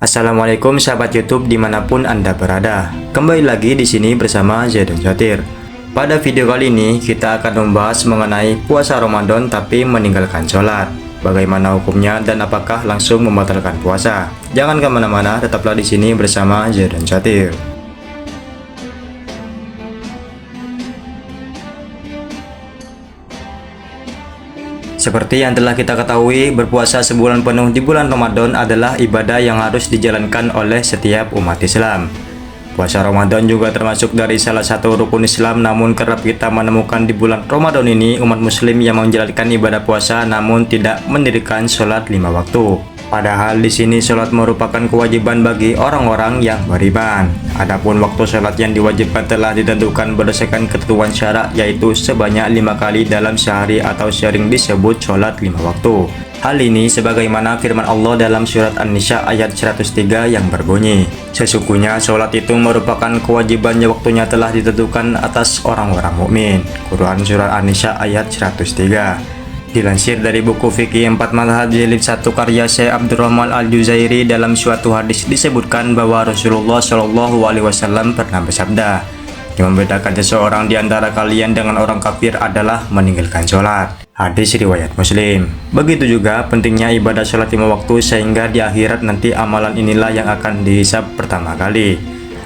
Assalamualaikum sahabat YouTube dimanapun Anda berada. Kembali lagi di sini bersama Zaidun Jatir. Pada video kali ini kita akan membahas mengenai puasa Ramadan tapi meninggalkan sholat. Bagaimana hukumnya dan apakah langsung membatalkan puasa? Jangan kemana-mana, tetaplah di sini bersama Zaidun Jatir. Seperti yang telah kita ketahui, berpuasa sebulan penuh di bulan Ramadan adalah ibadah yang harus dijalankan oleh setiap umat Islam. Puasa Ramadan juga termasuk dari salah satu rukun Islam, namun kerap kita menemukan di bulan Ramadan ini umat muslim yang menjalankan ibadah puasa namun tidak mendirikan sholat 5 waktu. Padahal di sini sholat merupakan kewajiban bagi orang-orang yang beriman. Adapun waktu sholat yang diwajibkan telah ditentukan berdasarkan ketentuan syarak, yaitu sebanyak 5 kali dalam sehari atau sering disebut sholat 5 waktu. Hal ini sebagaimana firman Allah dalam surat An-Nisa ayat 103 yang berbunyi, "Sesungguhnya sholat itu merupakan kewajibannya waktunya telah ditentukan atas orang-orang mukmin." Quran surat An-Nisa ayat 103. Dilansir dari buku Fikih 4 Madhab jilid 1 karya Syekh Abdurrahman Al-Juzairi, dalam suatu hadis disebutkan bahwa Rasulullah Shallallahu Alaihi Wasallam pernah bersabda, "Yang membedakan seseorang di antara kalian dengan orang kafir adalah meninggalkan sholat." Hadis riwayat Muslim. Begitu juga pentingnya ibadah sholat 5 waktu, sehingga di akhirat nanti amalan inilah yang akan dihisab pertama kali.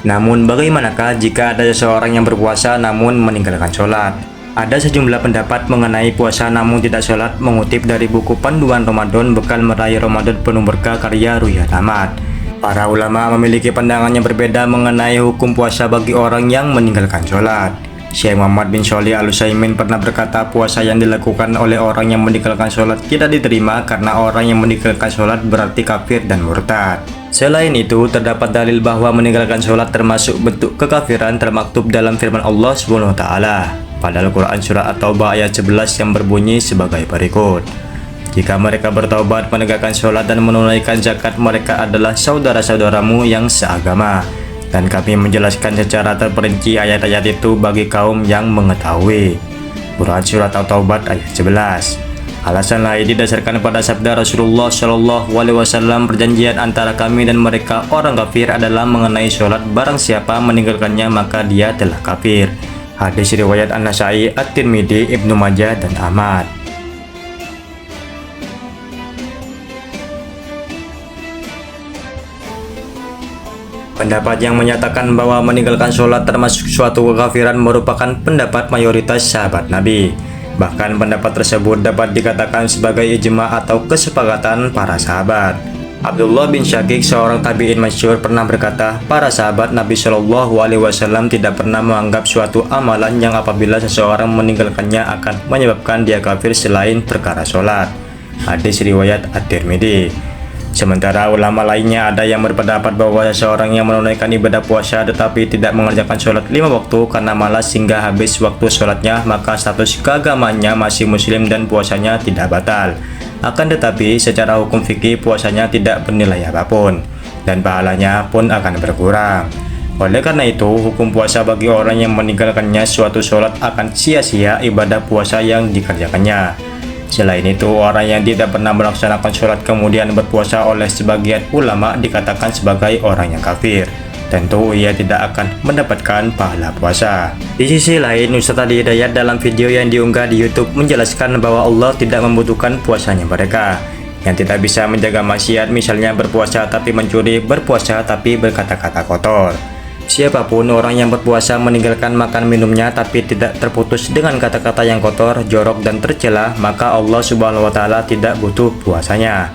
Namun bagaimanakah jika ada seseorang yang berpuasa namun meninggalkan sholat? Ada sejumlah pendapat mengenai puasa namun tidak sholat, mengutip dari buku Panduan Ramadan Bekal Meraih Ramadan Penuh Berkah karya Ruhyat Ahmad. Para ulama memiliki pandangan yang berbeda mengenai hukum puasa bagi orang yang meninggalkan sholat. Syekh Muhammad bin Shalih Al-Utsaimin pernah berkata, puasa yang dilakukan oleh orang yang meninggalkan sholat tidak diterima karena orang yang meninggalkan sholat berarti kafir dan murtad. Selain itu, terdapat dalil bahwa meninggalkan sholat termasuk bentuk kekafiran termaktub dalam firman Allah SWT pada Al-Quran Surah At-Taubah ayat 11 yang berbunyi sebagai berikut, "Jika mereka bertaubat, menegakkan sholat dan menunaikan zakat, mereka adalah saudara-saudaramu yang seagama." Dan kami menjelaskan secara terperinci ayat-ayat itu bagi kaum yang mengetahui. Quran Surah At-Taubah ayat 11. Alasan lain didasarkan pada sabda Rasulullah Shallallahu Alaihi Wasallam, "Perjanjian antara kami dan mereka orang kafir adalah mengenai sholat. Barang siapa meninggalkannya maka dia telah kafir." Hadis riwayat An-Nasai, At-Tirmidzi, Ibnu Majah, dan Ahmad. Pendapat yang menyatakan bahwa meninggalkan sholat termasuk suatu kekafiran merupakan pendapat mayoritas sahabat Nabi. Bahkan pendapat tersebut dapat dikatakan sebagai ijma atau kesepakatan para sahabat. Abdullah bin Syakik, seorang tabi'in masyhur, pernah berkata, para sahabat Nabi Shallallahu Alaihi Wasallam tidak pernah menganggap suatu amalan yang apabila seseorang meninggalkannya akan menyebabkan dia kafir selain perkara sholat. Hadis riwayat At-Tirmidzi. Sementara ulama lainnya ada yang berpendapat bahwa seseorang yang menunaikan ibadah puasa tetapi tidak mengerjakan sholat 5 waktu karena malas hingga habis waktu sholatnya, maka status keagamannya masih muslim dan puasanya tidak batal. Akan tetapi secara hukum fikih puasanya tidak bernilai apapun dan pahalanya pun akan berkurang. Oleh karena itu, hukum puasa bagi orang yang meninggalkannya suatu sholat akan sia-sia ibadah puasa yang dikerjakannya. Selain itu, orang yang tidak pernah melaksanakan sholat kemudian berpuasa oleh sebagian ulama dikatakan sebagai orang yang kafir. Tentu ia tidak akan mendapatkan pahala puasa. Di sisi lain, Ustaz Adi Hidayat dalam video yang diunggah di YouTube menjelaskan bahwa Allah tidak membutuhkan puasanya mereka yang tidak bisa menjaga maksiat, misalnya berpuasa tapi mencuri, berpuasa tapi berkata-kata kotor. Siapapun orang yang berpuasa meninggalkan makan minumnya tapi tidak terputus dengan kata-kata yang kotor, jorok, dan tercela, maka Allah Subhanahu wa Ta'ala tidak butuh puasanya.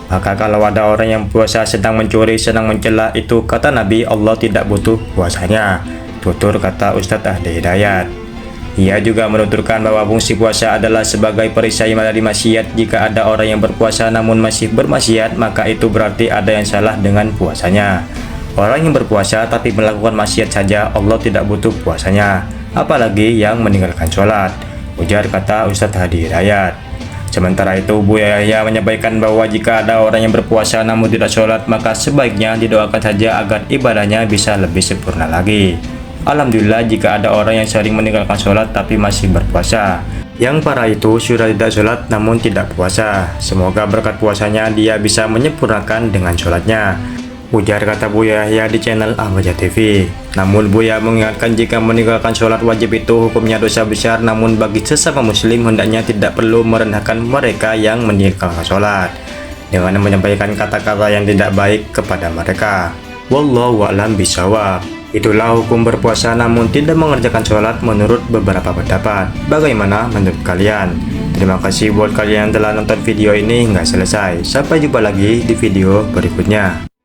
Maka kalau ada orang yang puasa sedang mencuri, sedang mencela, itu kata Nabi, Allah tidak butuh puasanya. Tutur kata Ustadz Adi Hidayat. Ia juga menuturkan bahwa fungsi puasa adalah sebagai perisai dari maksiat. Jika ada orang yang berpuasa namun masih bermaksiat, maka itu berarti ada yang salah dengan puasanya. Orang yang berpuasa tapi melakukan maksiat saja, Allah tidak butuh puasanya, apalagi yang meninggalkan sholat, ujar kata Ustadz Adi Hidayat. Sementara itu, Buya Yahya menyampaikan bahwa jika ada orang yang berpuasa namun tidak sholat, maka sebaiknya didoakan saja agar ibadahnya bisa lebih sempurna lagi. Alhamdulillah jika ada orang yang sering meninggalkan sholat tapi masih berpuasa. Yang para itu sudah tidak sholat namun tidak puasa. Semoga berkat puasanya dia bisa menyempurnakan dengan sholatnya. Ujar kata Buya Yahya di channel Ahmad TV. Namun Buya mengingatkan jika meninggalkan sholat wajib itu hukumnya dosa besar, namun bagi sesama muslim hendaknya tidak perlu merendahkan mereka yang meninggalkan sholat dengan menyampaikan kata-kata yang tidak baik kepada mereka. Wallahu a'lam bishawab. Itulah hukum berpuasa namun tidak mengerjakan sholat menurut beberapa pendapat. Bagaimana menurut kalian? Terima kasih buat kalian yang telah nonton video ini hingga selesai. Sampai jumpa lagi di video berikutnya.